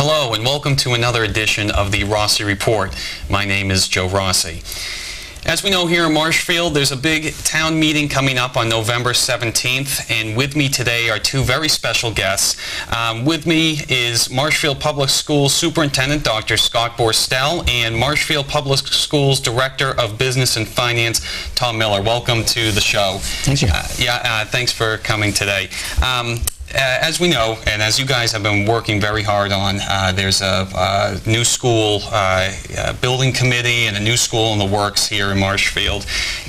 Hello and welcome to another edition of the Rossi Report. My name is Joe Rossi. As we know, here in Marshfield, there's a big town meeting coming up on November 17th, and with me today are two very special guests. With me is Marshfield Public Schools Superintendent Dr. Scott Borstel and Marshfield Public Schools Director of Business and Finance, Tom Miller. Welcome to the show. Thank you. Thanks for coming today. As we know, and as you guys have been working very hard on, there's a new school building committee and a new school in the works here in Marshfield.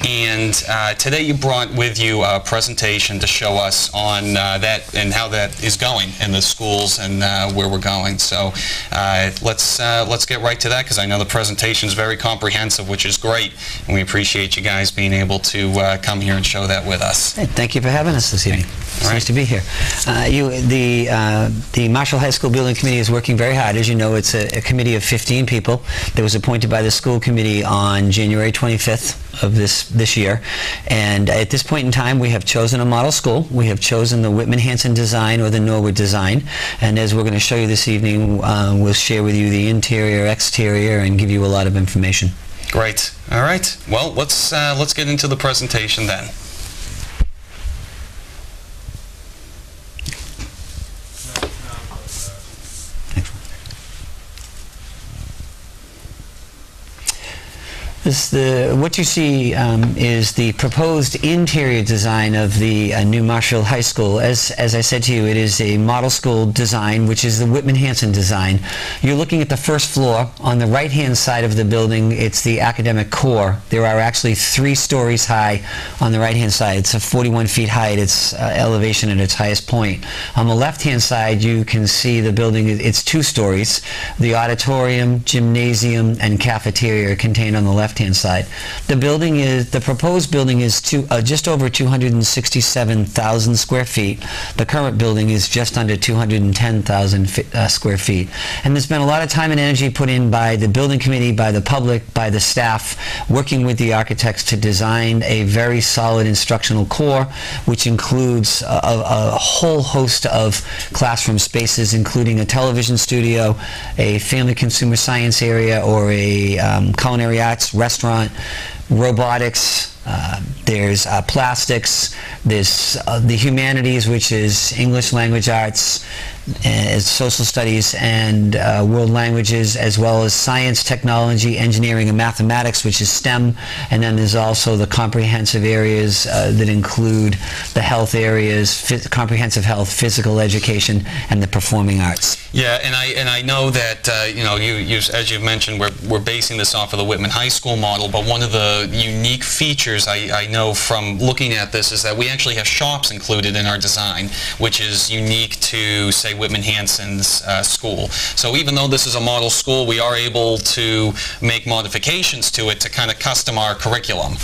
And today you brought with you a presentation to show us on that and how that is going in the schools and where we're going. So let's get right to that, because I know the presentation is very comprehensive, which is great, and we appreciate you guys being able to come here and show that with us. Hey, thank you for having us this evening. It's nice to be here. The Marshall High School Building Committee is working very hard. As you know, it's a committee of 15 people that was appointed by the school committee on January 25th of this year. And at this point in time, we have chosen a model school. We have chosen the Whitman-Hanson design or the Norwood design. And as we're going to show you this evening, we'll share with you the interior, exterior, and give you a lot of information. Great. All right. Well, let's get into the presentation then. What you see is the proposed interior design of the new Marshfield High School. As I said to you, it is a model school design, which is the Whitman-Hanson design. You're looking at the first floor. On the right-hand side of the building, it's the academic core. There are actually 3 stories high on the right-hand side. It's 41 feet high at its elevation at its highest point. On the left-hand side, you can see the building. It's 2 stories. The auditorium, gymnasium, and cafeteria are contained on the left-hand side. The proposed building is just over 267,000 square feet. The current building is just under 210,000 square feet. And there's been a lot of time and energy put in by the building committee, by the public, by the staff, working with the architects to design a very solid instructional core, which includes a whole host of classroom spaces, including a television studio, a family consumer science area, or a culinary arts restaurant, robotics, there's plastics, there's the humanities, which is English language arts, social studies, and world languages, as well as science, technology, engineering, and mathematics, which is STEM. And then there's also the comprehensive areas that include the health areas, comprehensive health, physical education, and the performing arts. Yeah, and I know that as you've mentioned, we're basing this off of the Whitman High School model, but one of the unique features I know from looking at this is that we actually have shops included in our design, which is unique to, say, Whitman-Hanson's school. So even though this is a model school, we are able to make modifications to it to kind of custom our curriculum.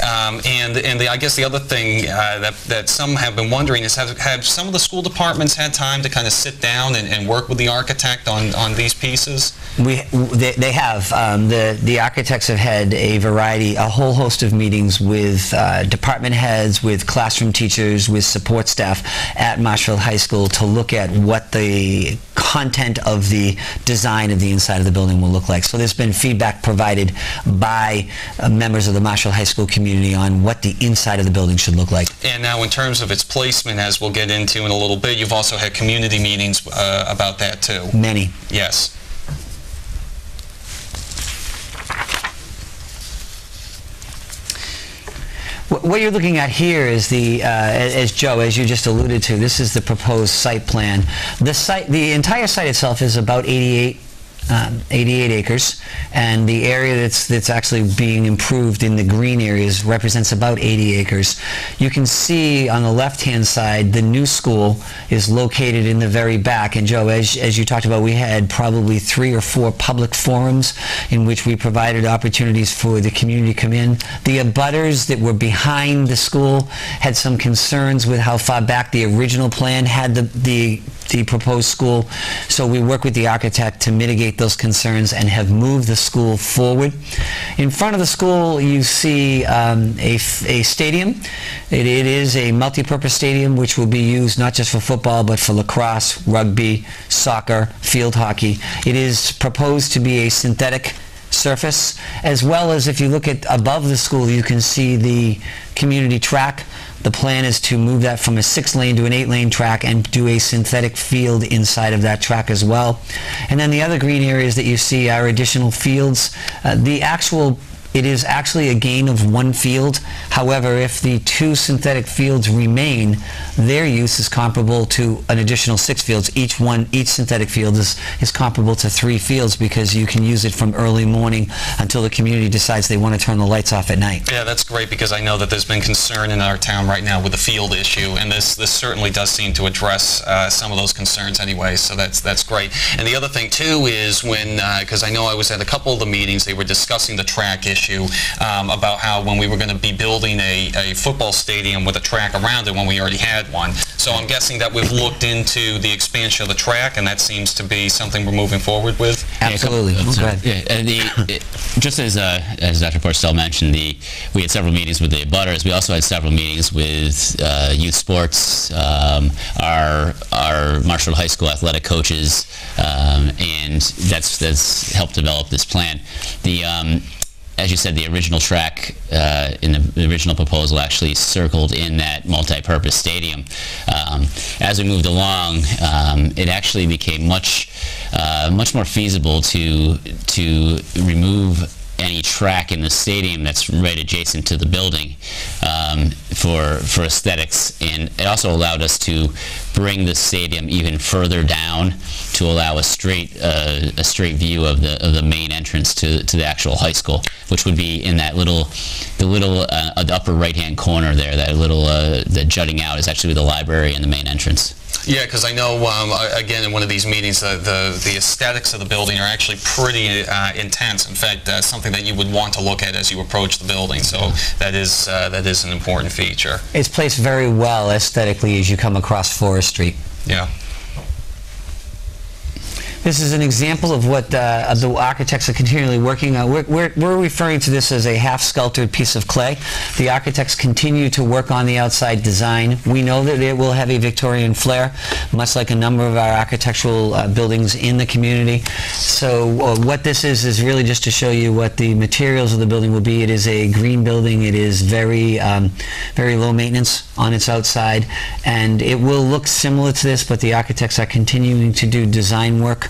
I guess the other thing that some have been wondering is, have some of the school departments had time to kind of sit down and work with the architect on these pieces? They have. The architects have had a whole host of meetings with department heads, with classroom teachers, with support staff at Marshfield High School to look at what the content of the design of the inside of the building will look like. So there's been feedback provided by members of the Marshfield High School community on what the inside of the building should look like. And now in terms of its placement, as we'll get into in a little bit, you've also had community meetings about that too. Many. Yes. What you're looking at here is as you just alluded to, this is the proposed site plan. The entire site itself is about 88 acres, and the area that's actually being improved in the green areas represents about 80 acres. You can see on the left-hand side, the new school is located in the very back. And Joe, as you talked about, we had probably 3 or 4 public forums in which we provided opportunities for the community to come in. The abutters that were behind the school had some concerns with how far back the original plan had the the proposed school. So we work with the architect to mitigate those concerns and have moved the school forward. In front of the school, you see a stadium. It is a multi-purpose stadium which will be used not just for football but for lacrosse, rugby, soccer, field hockey. It is proposed to be a synthetic surface, as well as if you look at above the school, you can see the community track. The plan is to move that from a 6-lane to an 8-lane track and do a synthetic field inside of that track as well. And then the other green areas that you see are additional fields. It is actually a gain of 1 field. However, if the 2 synthetic fields remain, their use is comparable to an additional 6 fields. Each synthetic field is comparable to 3 fields because you can use it from early morning until the community decides they want to turn the lights off at night. Yeah, that's great because I know that there's been concern in our town right now with the field issue, and this certainly does seem to address some of those concerns anyway, so that's great. And the other thing too is when, because I know I was at a couple of the meetings, they were discussing the track issue, about how when we were going to be building a football stadium with a track around it when we already had one. So I'm guessing that we've looked into the expansion of the track, and that seems to be something we're moving forward with. Absolutely. Yeah, and just as Dr. Borstel mentioned, we had several meetings with the abutters. We also had several meetings with youth sports, our Marshfield High School athletic coaches, and that's helped develop this plan. As you said, the original track in the original proposal actually circled in that multi-purpose stadium. As we moved along, it actually became much more feasible to remove any track in the stadium that's right adjacent to the building for aesthetics, and it also allowed us to bring the stadium even further down to allow a straight view of the main entrance to the actual high school, which would be in that the upper right-hand corner there. That little the jutting out is actually the library and the main entrance. Yeah, because I know, again, in one of these meetings, the aesthetics of the building are actually pretty intense. In fact, something that you would want to look at as you approach the building. So that is an important feature. It's placed very well aesthetically as you come across Forest Street. Yeah. This is an example of what the architects are continually working on. We're referring to this as a half-sculptured piece of clay. The architects continue to work on the outside design. We know that it will have a Victorian flair, much like a number of our architectural buildings in the community. So what this is really just to show you what the materials of the building will be. It is a green building. It is very low maintenance on its outside, and it will look similar to this, but the architects are continuing to do design work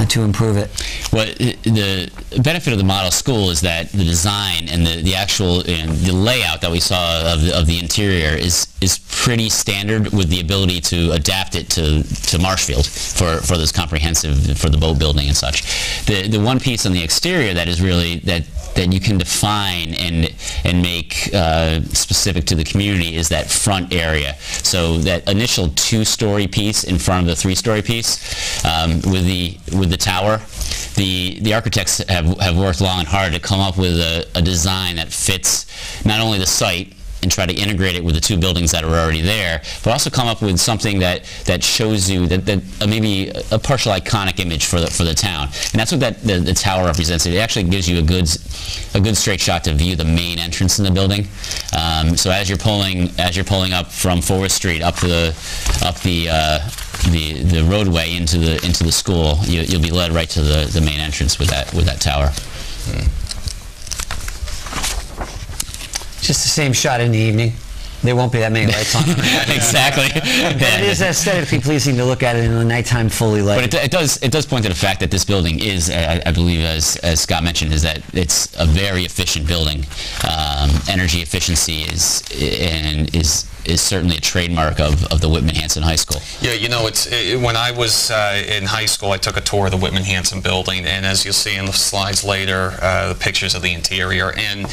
to improve it. Well, the benefit of the model school is that the design and the actual the layout that we saw of the interior is pretty standard, with the ability to adapt it to Marshfield for this comprehensive, for the boat building and such. The one piece on the exterior that is really that you can define and make specific to the community is that front area. So that initial 2-story piece in front of the 3-story piece with the tower, the architects have worked long and hard to come up with a design that fits not only the site and try to integrate it with the 2 buildings that are already there, but also come up with something that shows you that maybe a partial iconic image for the town. And that's what the tower represents. It actually gives you a good straight shot to view the main entrance in the building. So as you're pulling up from Forest Street up the roadway into the school, you'll be led right to the main entrance with that tower. Just the same shot in the evening. There won't be that many lights on. Exactly. But it is aesthetically pleasing to look at it in the nighttime fully lit. But it does point to the fact that this building is, I believe, as Scott mentioned, is that it's a very efficient building. Energy efficiency is certainly a trademark of the Whitman-Hanson High School. Yeah, you know, when I was in high school, I took a tour of the Whitman-Hanson building, and as you'll see in the slides later, the pictures of the interior, and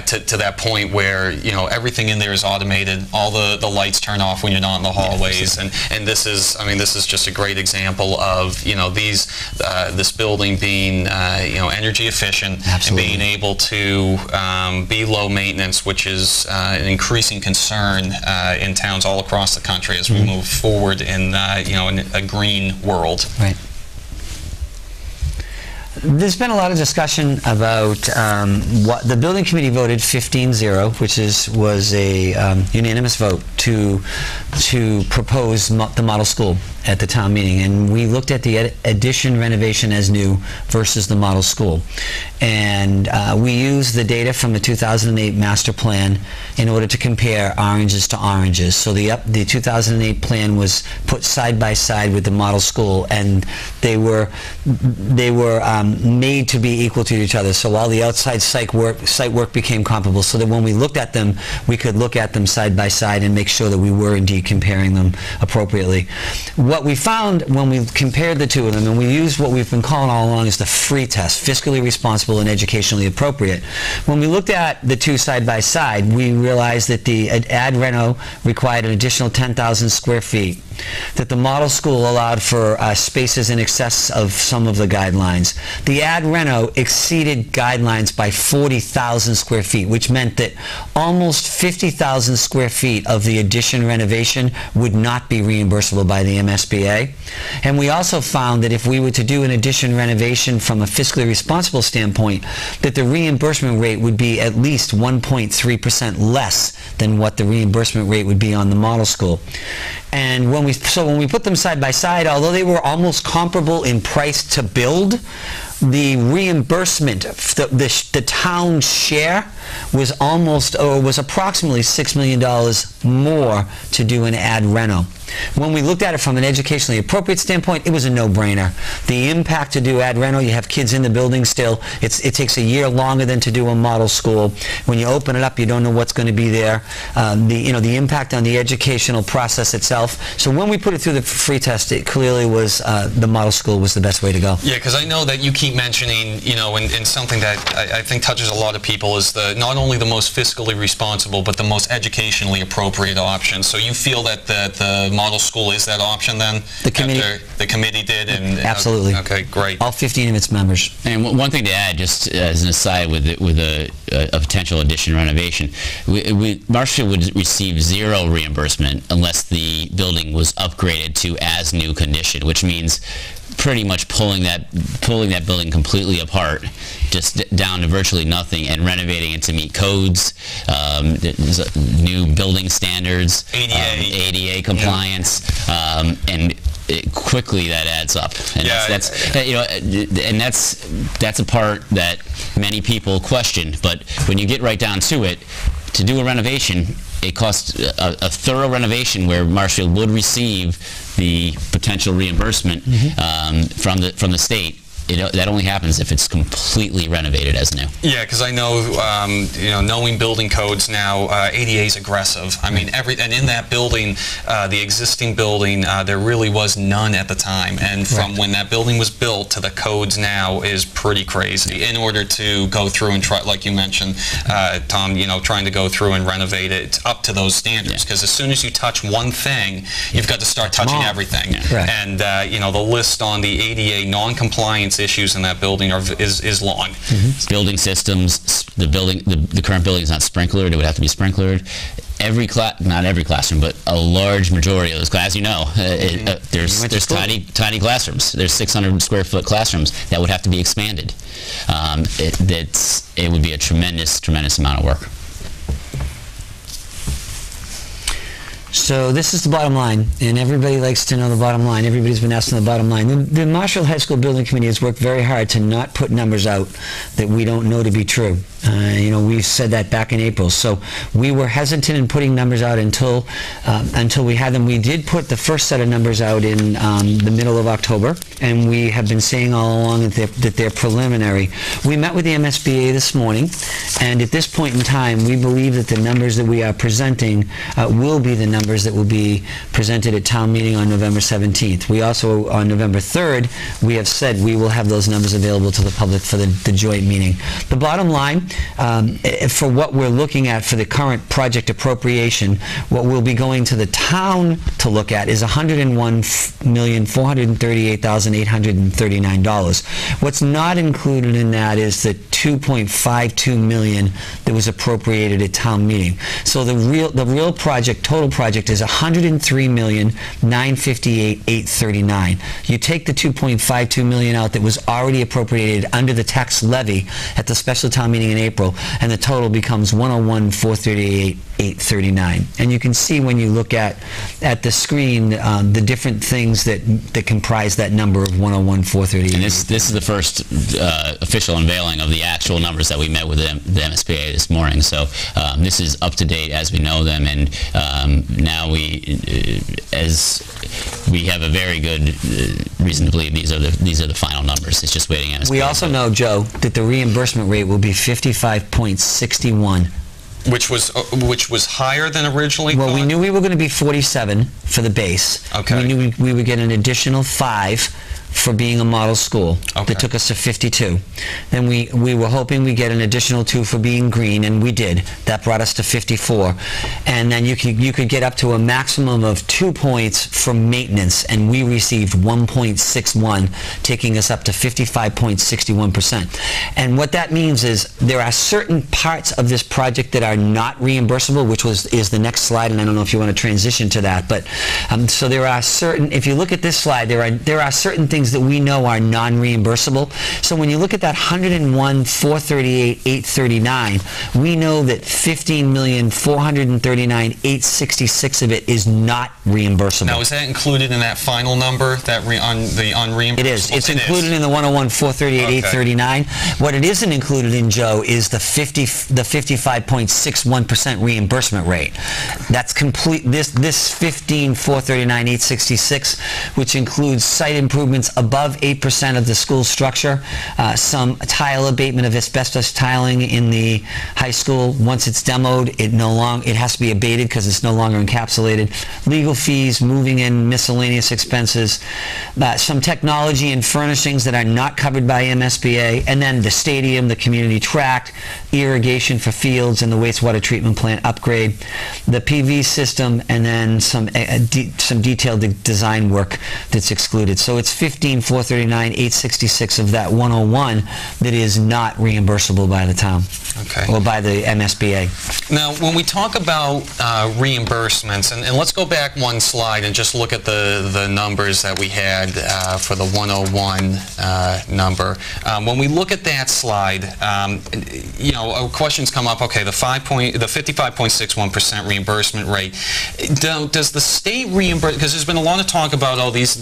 to that point where, you know, everything in there is automated. automated. All the lights turn off when you're not in the hallways, and this is, I mean, this is just a great example of, you know, this building being, you know, energy efficient. Absolutely. And being able to be low maintenance, which is an increasing concern in towns all across the country as we move forward in, you know, in a green world. Right. There's been a lot of discussion about what the building committee voted 15-0, which was a unanimous vote to propose the model school at the town meeting, and we looked at the addition renovation as new versus the model school, and we used the data from the 2008 master plan in order to compare oranges to oranges. So the 2008 plan was put side by side with the model school, and they were made to be equal to each other. So all the outside site work became comparable, so that when we looked at them, we could look at them side by side and make sure that we were indeed comparing them appropriately. What we found when we compared the two of them, and we used what we've been calling all along as the free test, fiscally responsible and educationally appropriate. When we looked at the two side by side, we realized that the ad reno required an additional 10,000 square feet, that the model school allowed for spaces in excess of some of the guidelines. The ad reno exceeded guidelines by 40,000 square feet, which meant that almost 50,000 square feet of the addition renovation would not be reimbursable by the MSBA. And we also found that if we were to do an addition renovation from a fiscally responsible standpoint, that the reimbursement rate would be at least 1.3% less than what the reimbursement rate would be on the model school. And when we put them side by side, although they were almost comparable in price to build, the reimbursement, the town's share was approximately $6 million more to do an ad reno. When we looked at it from an educationally appropriate standpoint, it was a no-brainer. The impact to do ad reno, you have kids in the building still. It takes a year longer than to do a model school. When you open it up, you don't know what's going to be there. The impact on the educational process itself. So when we put it through the free test, it clearly was the model school was the best way to go. Yeah, because I know that you keep mentioning, you know, and something that I think touches a lot of people is not only the most fiscally responsible, but the most educationally appropriate option. So you feel that the model school is that option then? The committee did? Absolutely. Okay, great. All 15 of its members. And one thing to add, just as an aside with a potential addition renovation, Marshfield would receive zero reimbursement unless the building was upgraded to as new condition, which means pretty much pulling that building completely apart, just down to virtually nothing, and renovating it to meet codes, new building standards, ADA compliance, and quickly that adds up. And that's a part that many people question. But when you get right down to it, to do a renovation, it costs a thorough renovation where Marshfield would receive the potential reimbursement from the state. That only happens if it's completely renovated as new. Yeah, because I know, knowing building codes now, ADA is aggressive. I mean, and in that building, the existing building, there really was none at the time. And from when that building was built to the codes now is pretty crazy. In order to go through and try, like you mentioned, Tom, trying to go through and renovate it up to those standards. Because as soon as you touch one thing, you've got to start touching everything. Yeah. And the list on the ADA non-compliance issues in that building is long. Building systems, the current building is not sprinklered. It would have to be sprinklered. Not every classroom, but a large majority of those classes, there's tiny classrooms. There's 600 square foot classrooms that would have to be expanded. It would be a tremendous amount of work. So this is the bottom line, and everybody likes to know the bottom line. Everybody's been asking the bottom line. The Marshfield High School Building Committee has worked very hard to not put numbers out that we don't know to be true. We said that back in April. So we were hesitant in putting numbers out until we had them. We did put the first set of numbers out in the middle of October, and we have been saying all along that they're preliminary. We met with the MSBA this morning, and at this point in time, we believe that the numbers that we are presenting will be the numbers that will be presented at town meeting on November 17th. We also, on November 3rd, we have said we will have those numbers available to the public for the joint meeting. The bottom line for what we're looking at for the current project appropriation, what we'll be going to the town to look at is $101,438,839. What's not included in that is the $2.52 million that was appropriated at town meeting. So the real project, total project, is $103,958,839. You take the $2.52 million out that was already appropriated under the tax levy at the special town meeting in April, and the total becomes $101,438,839. And you can see when you look at the screen the different things that comprise that number of $101,438. And this is the first official unveiling of the actual numbers that we met with the MSBA this morning. So this is up to date as we know them, and now we have a very good reason to believe these are the final numbers. It's just waiting MSBA. We also know, Joe, that the reimbursement rate will be 55.61. Which was higher than originally Well, thought? we knew we were going to be 47 for the base. Okay. We knew we would get an additional 5 for being a model school. Okay. That took us to 52. Then we were hoping we'd get an additional 2 for being green, and we did. That brought us to 54. And then you could get up to a maximum of 2 points for maintenance, and we received 1.61, taking us up to 55.61%. And what that means is there are certain parts of this project that are not reimbursable, which is the next slide, and I don't know if you want to transition to that, but so there are certain, if you look at this slide, there are certain things that we know are non-reimbursable. So when you look at that $101,438,839, we know that $15,439,866 of it is not reimbursable. Now, is that included in that final number, that on the unreimbursable? It is. It's included in the $101,438,839. What it isn't included in, Joe, is the 55.61% reimbursement rate. That's complete. This $15,439,866, which includes site improvements above 8% of the school structure, some tile abatement of asbestos tiling in the high school. Once it's demoed, it has to be abated because it's no longer encapsulated. Legal fees, moving in miscellaneous expenses, some technology and furnishings that are not covered by MSBA, and then the stadium, the community tract, irrigation for fields, and the wastewater treatment plant upgrade, the PV system, and then some detailed design work that's excluded. So it's $15,439,866 of that 101 that is not reimbursable by the town, or by the MSBA. Now, when we talk about reimbursements, and let's go back one slide and just look at the numbers that we had for the 101 number. When we look at that slide, questions come up. Okay, the 55.61% reimbursement rate. Does the state reimburse? Because there's been a lot of talk about this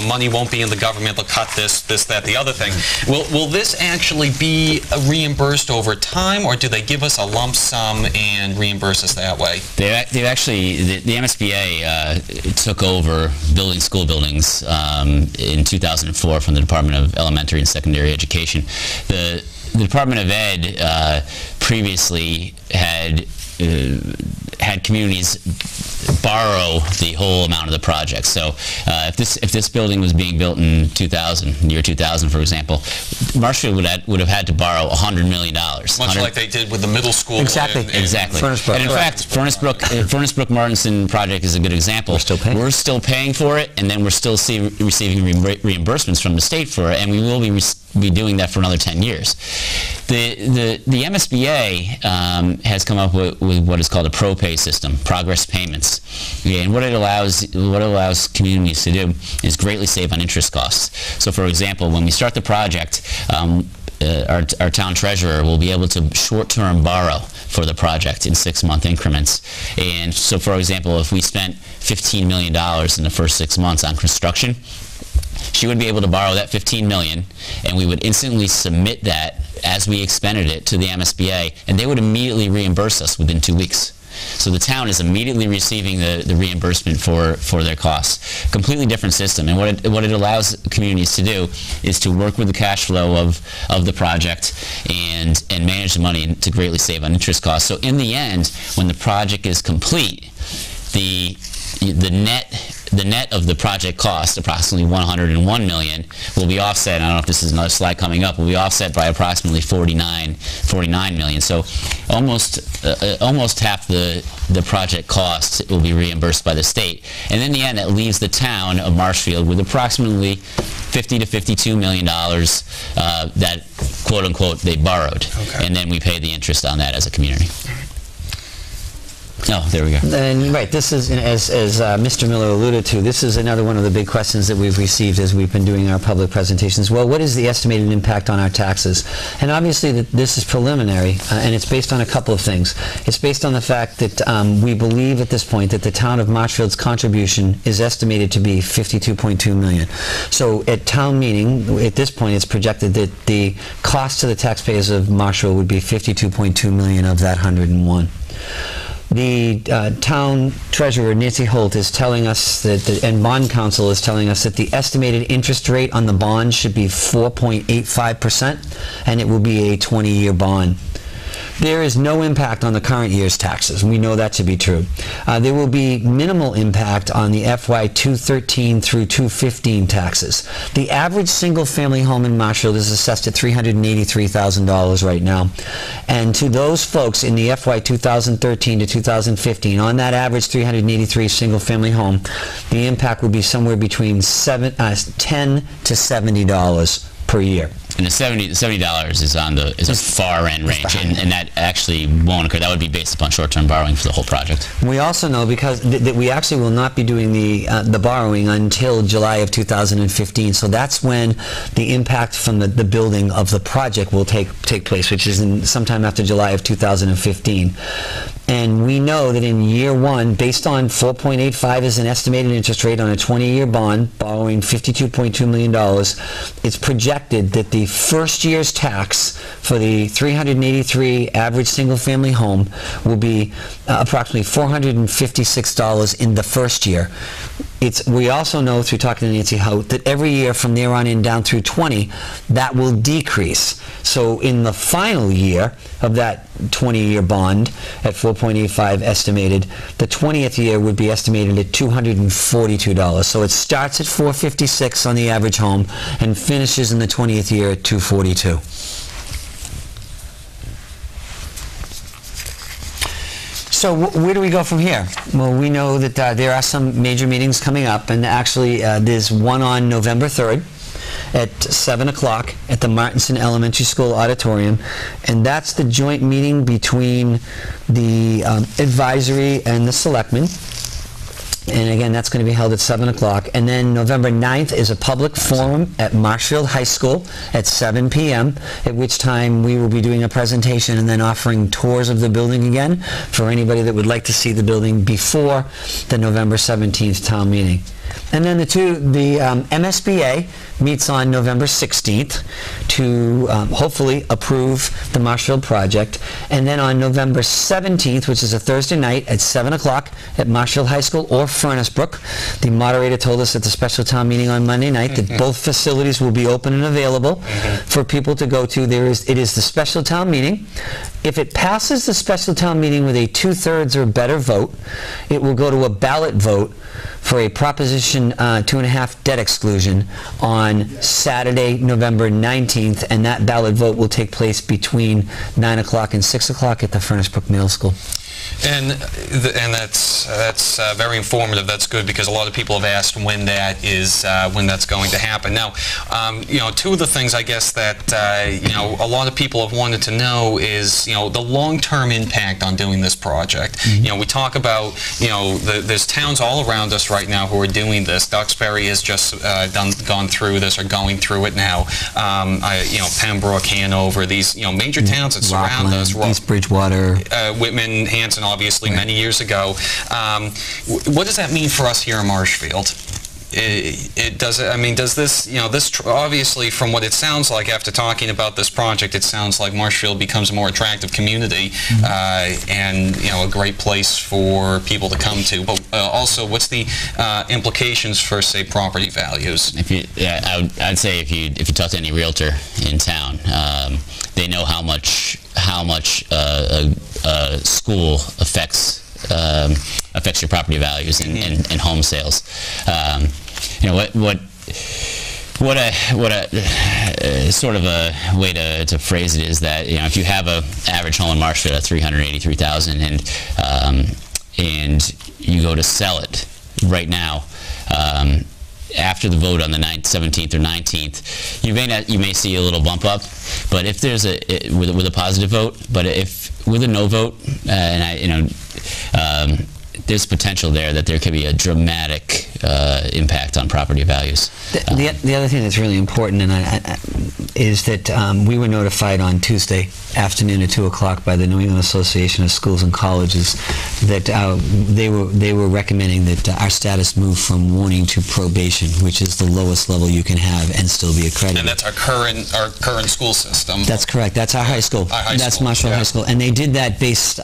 money won't be in the government. They'll cut this, that, the other thing. Will this actually be reimbursed over time, or do they give us a lump sum and reimburse us that way? They've actually, the MSBA took over building school buildings in 2004 from the Department of Elementary and Secondary Education. The Department of Ed previously had communities borrow the whole amount of the project. So if this building was being built in year 2000, for example, Marshfield would have had to borrow $100 million. Much like they did with the middle school. Exactly. Furnace Brook. And in fact, Furnace Brook Martinson project is a good example. We're still paying for it, and then we're still receiving reimbursements from the state for it, and we will be doing that for another 10 years. The MSBA has come up with what is called a pro-pay system, progress payments. Okay, and what it allows communities to do is greatly save on interest costs. So, for example, when we start the project, our town treasurer will be able to short-term borrow for the project in 6-month increments. And so, for example, if we spent $15 million in the first 6 months on construction, she would be able to borrow that $15 million, and we would instantly submit that as we expended it to the MSBA, and they would immediately reimburse us within 2 weeks. So the town is immediately receiving the reimbursement for their costs. Completely different system, and what it allows communities to do is to work with the cash flow of the project and manage the money to greatly save on interest costs. So in the end, when the project is complete, the net the net of the project cost, approximately $101 million, will be offset. I don't know if this is another slide coming up. Will be offset by approximately $49 million. So almost half the project costs will be reimbursed by the state. And in the end, that leaves the town of Marshfield with approximately $50 to $52 million that, quote unquote, they borrowed. Okay. And then we pay the interest on that as a community. Oh, there we go. And right, this is, as Mr. Miller alluded to, this is another one of the big questions that we've received as we've been doing our public presentations. Well, what is the estimated impact on our taxes? And obviously this is preliminary, and it's based on a couple of things. It's based on the fact that we believe at this point that the town of Marshfield's contribution is estimated to be $52.2 million. So at town meeting, at this point, it's projected that the cost to the taxpayers of Marshfield would be $52.2 million of that 101. The town treasurer, Nancy Holt, is telling us that, and bond counsel is telling us that the estimated interest rate on the bond should be 4.85%, and it will be a 20-year bond. There is no impact on the current year's taxes. We know that to be true. There will be minimal impact on the FY 213 through 215 taxes. The average single-family home in Marshfield is assessed at $383,000 right now. And to those folks in the FY 2013 to 2015, on that average 383 single-family home, the impact would be somewhere between $10 to $70 per year. And the $70 is on a far end range, and that actually won't occur. That would be based upon short-term borrowing for the whole project. We also know because that we actually will not be doing the borrowing until July of 2015. So that's when the impact from the building of the project will take place, which is sometime after July of 2015. And we know that in year one, based on 4.85 as an estimated interest rate on a 20-year bond, borrowing $52.2 million, it's projected that the first year's tax for the 383 average single-family home will be approximately $456 in the first year. We also know through talking to Nancy Hout that every year from there on in down through 20, that will decrease. So in the final year of that 20-year bond at 4.85 estimated, the 20th year would be estimated at $242. So it starts at $456 on the average home and finishes in the 20th year at $242. So where do we go from here? Well, we know that there are some major meetings coming up, and actually there's one on November 3rd at 7 o'clock at the Martinson Elementary School auditorium, and that's the joint meeting between the advisory and the selectmen. And again, that's going to be held at 7 o'clock. And then November 9th is a public forum at Marshfield High School at 7 p.m., at which time we will be doing a presentation and then offering tours of the building again for anybody that would like to see the building before the November 17th town meeting. And then the MSBA meets on November 16th to hopefully approve the Marshfield project. And then on November 17th, which is a Thursday night at 7 o'clock at Marshfield High School or Furnace Brook, the moderator told us at the special town meeting on Monday night that both facilities will be open and available for people to go to. It is the special town meeting. If it passes the special town meeting with a 2/3 or better vote, it will go to a ballot vote for a Proposition 2.5 debt exclusion on Saturday, November 19th, and that ballot vote will take place between 9 o'clock and 6 o'clock at the Furnace Brook Middle School. And that's very informative. That's good because a lot of people have asked when that's going to happen. Now, two of the things I guess that a lot of people have wanted to know is the long-term impact on doing this project. We talk about there's towns all around us right now who are doing this. Duxbury has just gone through this or going through it now. Pembroke, Hanover, these major towns that surround us. East Bridgewater, Whitman, Hanson, obviously, many years ago. What does that mean for us here in Marshfield? Does this obviously, from what it sounds like after talking about this project, it sounds like Marshfield becomes a more attractive community and a great place for people to come to. But also, what's the implications for, say, property values? I'd say if you talk to any realtor in town, they know how much a school affects affects your property values and home sales. You know, what a sort of a way to phrase it is that, you know, if you have a average home in Marshfield at $383,000 and you go to sell it right now, after the vote on the 17th or 19th, you may see a little bump up, but if there's with a positive vote, but if with a no vote, there's potential there that there could be a dramatic impact on property values. The other thing that's really important is that we were notified on Tuesday afternoon at 2 o'clock by the New England Association of Schools and Colleges that they were recommending that our status move from warning to probation, which is the lowest level you can have and still be accredited. And that's our current school system. That's correct. That's our high school. That's Marshfield High School, and they did that based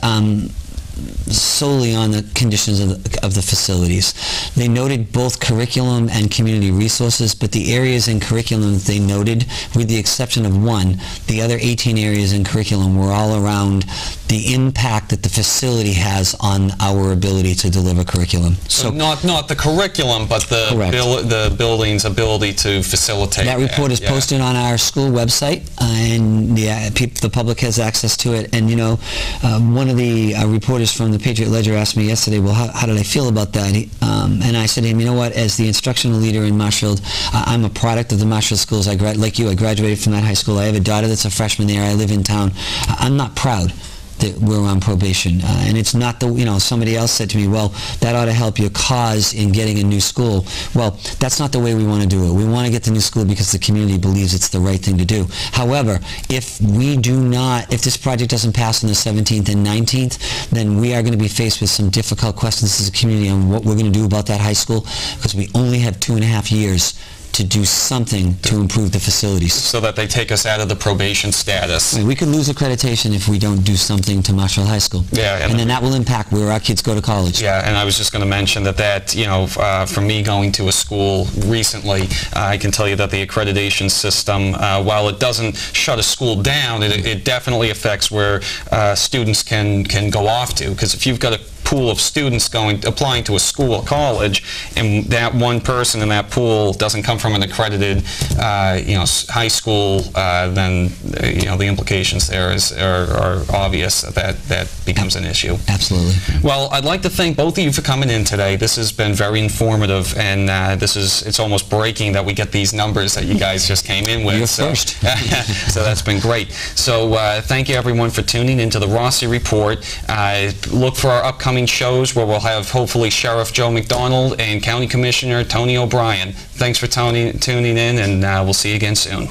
solely on the conditions of the facilities. They noted both curriculum and community resources, but the areas in curriculum that they noted, with the exception of one, the other 18 areas in curriculum were all around the impact that the facility has on our ability to deliver curriculum. So not the curriculum, but the building's ability to facilitate. That report is posted on our school website, and the public has access to it. And you know, one of the reporters from the Patriot Ledger asked me yesterday, well, how did I feel about that? And I said to him, you know what, as the instructional leader in Marshfield, I'm a product of the Marshfield schools. Like you, I graduated from that high school. I have a daughter that's a freshman there. I live in town. I'm not proud that we're on probation, and it's not the, you know, somebody else said to me, well, that ought to help your cause in getting a new school. Well, that's not the way we want to do it. We want to get the new school because the community believes it's the right thing to do. However, if this project doesn't pass on the 17th and 19th, then we are going to be faced with some difficult questions as a community on what we're going to do about that high school, because we only have 2.5 years to do something to improve the facilities. So that they take us out of the probation status. I mean, we could lose accreditation if we don't do something to Marshfield High School. Yeah, and then that will impact where our kids go to college. Yeah, and I was just going to mention that you know, for me going to a school recently, I can tell you that the accreditation system, while it doesn't shut a school down, it definitely affects where students can go off to. Because if you've got a pool of students applying to a school or college, and that one person in that pool doesn't come from an accredited high school, then you know, the implications there are obvious that becomes an issue. Absolutely. Well, I'd like to thank both of you for coming in today. This has been very informative, and it's almost breaking that we get these numbers that you guys just came in with. You're first. So that's been great. So thank you everyone for tuning into the Rossi Report. Look for our upcoming shows where we'll have hopefully Sheriff Joe McDonald and County Commissioner Tony O'Brien. Thanks for tuning in, and we'll see you again soon.